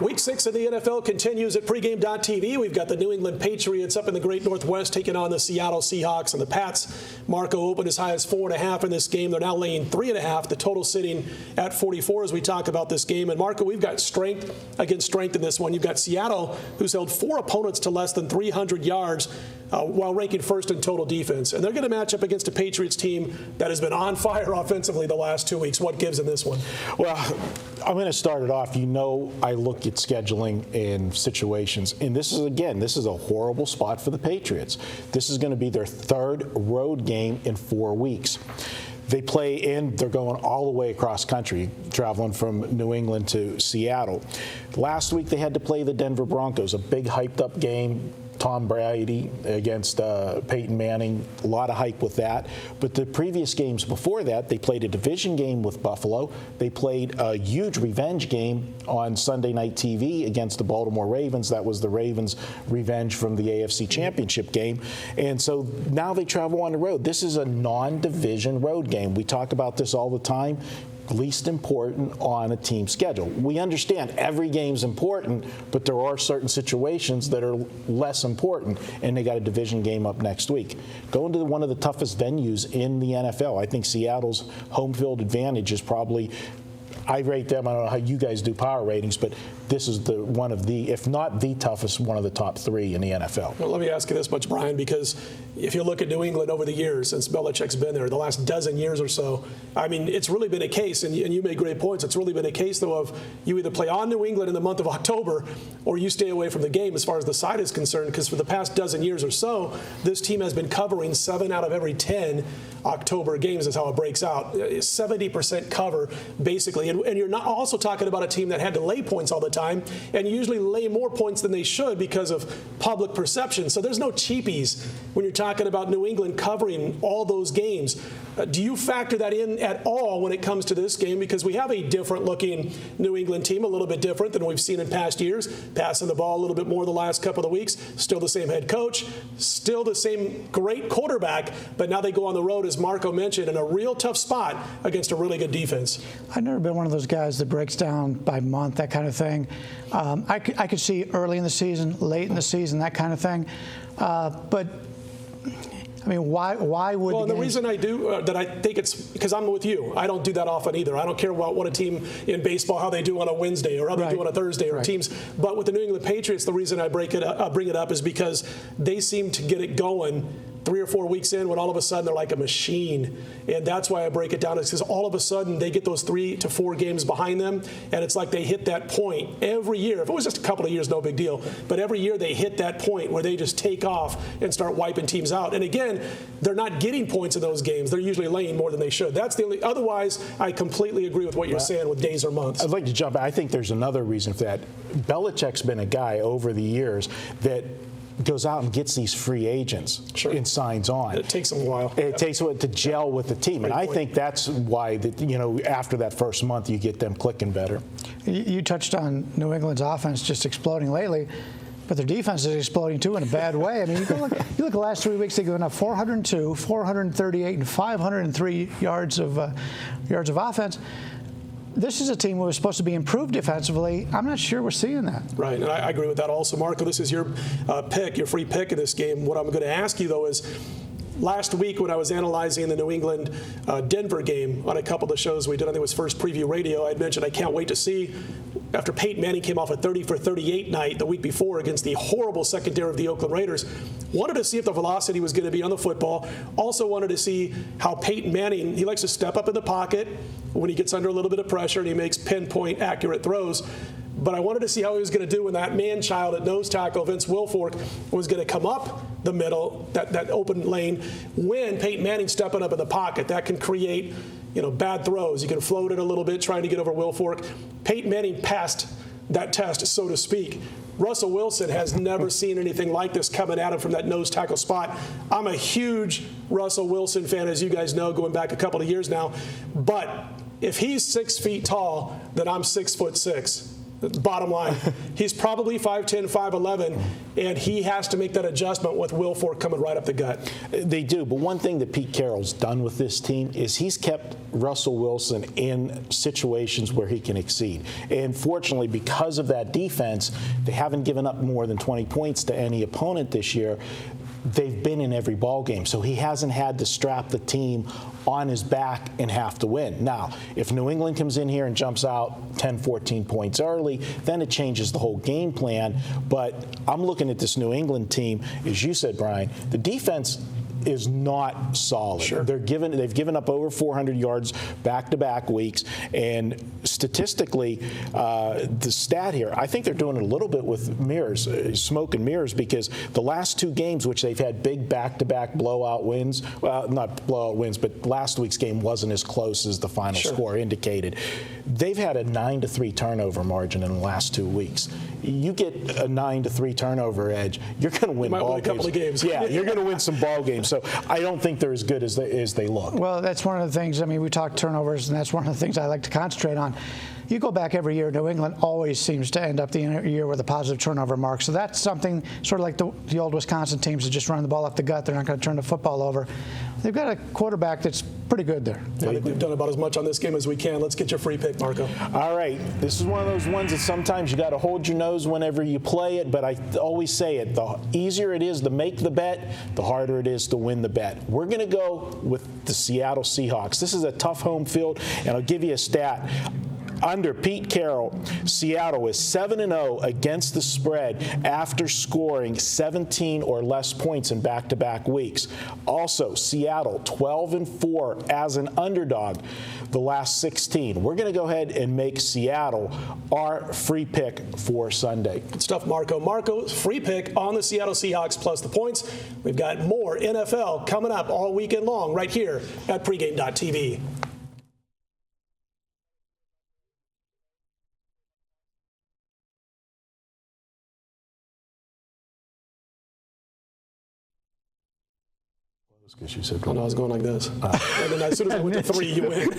Week 6 of the NFL continues at pregame.tv. We've got the New England Patriots up in the Great Northwest taking on the Seattle Seahawks and the Pats. Marco opened as high as 4.5 in this game. They're now laying 3.5. The total sitting at 44 as we talk about this game. And Marco, we've got strength against strength in this one. You've got Seattle, who's held 4 opponents to less than 300 yards while ranking first in total defense. And they're going to match up against a Patriots team that has been on fire offensively the last 2 weeks. What gives in this one? Well, I'm going to start it off. You know, I look at scheduling and situations, and this is a horrible spot for the Patriots. This is going to be their 3rd road game in 4 weeks. They play in, they're going all the way across country, traveling from New England to Seattle. Last week they had to play the Denver Broncos, a big hyped up game. Tom Brady against Peyton Manning, a lot of hype with that. But the previous games before that, they played a division game with Buffalo. They played a huge revenge game on Sunday Night TV against the Baltimore Ravens. That was the Ravens' revenge from the AFC Championship game. And so now they travel on the road. This is a non-division road game. We talk about this all the time. Least important on a team schedule. We understand every game's important, but there are certain situations that are less important, and they got a division game up next week. Going to one of the toughest venues in the NFL. I think Seattle's home field advantage is probably, I rate them, I don't know how you guys do power ratings, but this is one of the, if not the toughest, one of the top 3 in the NFL. Well, let me ask you this much, Brian, because if you look at New England over the years, since Belichick's been there, the last dozen years or so, I mean, it's really been a case, and you made great points, it's really been a case, though, of you either play on New England in the month of October or you stay away from the game as far as the side is concerned, because for the past dozen years or so, this team has been covering 7 out of every 10 October games is how it breaks out. 70% cover, basically. And you're not also talking about a team that had to lay points all the time and usually lay more points than they should because of public perception. So there's no cheapies when you're talking about New England covering all those games. Do you factor that in at all when it comes to this game? Because we have a different looking New England team, a little bit different than we've seen in past years, passing the ball a little bit more the last couple of weeks, still the same head coach, still the same great quarterback, but now they go on the road, as Marco mentioned, in a real tough spot against a really good defense. I've never been one of those guys that breaks down by month, that kind of thing. I could see early in the season, late in the season, that kind of thing. But I mean, why would? Well, the reason I do that, I think it's because I'm with you. I don't do that often either. I don't care about what a team in baseball, how they do on a Wednesday or how they do on a Thursday or teams. But with the New England Patriots, the reason I bring it up is because they seem to get it going 3 or 4 weeks in when all of a sudden they're like a machine. And that's why I break it down. It's because all of a sudden they get those 3 to 4 games behind them, and it's like they hit that point every year. If it was just a couple of years, no big deal. But every year they hit that point where they just take off and start wiping teams out. And again, they're not getting points in those games. They're usually laying more than they should. That's the only. Otherwise, I completely agree with what you're saying with days or months. I'd like to jump in. I think there's another reason for that. Belichick's been a guy over the years that goes out and gets these free agents and signs on. It takes them a while. It takes a while to gel with the team. And I think that's why, after that first month, you get them clicking better. You touched on New England's offense just exploding lately, but their defense is exploding too in a bad way. I mean, you look at the last 3 weeks, they've given up 402, 438, and 503 yards of offense. This is a team who was supposed to be improved defensively. I'm not sure we're seeing that. Right, and I agree with that also. Marco, this is your pick, your free pick of this game. What I'm going to ask you, though, is last week when I was analyzing the New England-Denver game on a couple of the shows we did, I think it was First Preview Radio, I had mentioned I can't wait to see, after Peyton Manning came off a 30-for-38 night the week before against the horrible secondary of the Oakland Raiders, wanted to see if the velocity was going to be on the football. Also wanted to see how Peyton Manning, he likes to step up in the pocket when he gets under a little bit of pressure and he makes pinpoint accurate throws. But I wanted to see how he was going to do when that man-child at nose tackle, Vince Wilfork, was going to come up the middle, that open lane, when Peyton Manning's stepping up in the pocket. That can create, bad throws. You can float it a little bit trying to get over Wilfork. Peyton Manning passed that test, so to speak. Russell Wilson has never seen anything like this coming at him from that nose tackle spot. I'm a huge Russell Wilson fan, as you guys know, going back a couple of years now. But if he's 6 feet tall, then I'm 6'6". Bottom line, he's probably 5'10", 5'11", and he has to make that adjustment with Will Fork coming right up the gut. They do, but one thing that Pete Carroll's done with this team is he's kept Russell Wilson in situations where he can exceed. And fortunately, because of that defense, they haven't given up more than 20 points to any opponent this year. They've been in every ball game, so he hasn't had to strap the team on his back and have to win. Now, if New England comes in here and jumps out 10, 14 points early, then it changes the whole game plan. But I'm looking at this New England team, as you said, Brian, the defense is not solid. Sure. They've given up over 400 yards back-to-back weeks, and statistically, the stat here, I think they're doing it a little bit with mirrors, smoke and mirrors, because the last two games, which they've had big back-to-back blowout wins, well, not blowout wins, but last week's game wasn't as close as the final score indicated. They've had a 9-3 turnover margin in the last 2 weeks. You get a 9-3 turnover edge, you're going to win Might ball win a couple of games. Yeah, you're going to win some ball games. So I don't think they're as good as they look. Well, that's one of the things. I mean, we talk turnovers, and that's one of the things I like to concentrate on. You go back every year, New England always seems to end up the year with a positive turnover mark. So that's something sort of like the old Wisconsin teams that just run the ball up the gut. They're not going to turn the football over. They've got a quarterback that's pretty good there. I think we've done about as much on this game as we can. Let's get your free pick, Marco. All right. This is one of those ones that sometimes you got to hold your nose whenever you play it, but I always say it. The easier it is to make the bet, the harder it is to win the bet. We're going to go with the Seattle Seahawks. This is a tough home field, and I'll give you a stat. Under Pete Carroll, Seattle is 7-0 against the spread after scoring 17 or less points in back-to-back weeks. Also, Seattle 12-4 as an underdog the last 16. We're going to go ahead and make Seattle our free pick for Sunday. Good stuff, Marco. Marco's free pick on the Seattle Seahawks plus the points. We've got more NFL coming up all weekend long right here at pregame.tv. Because you said, I was going like this. And then as soon as I went to 3, you win.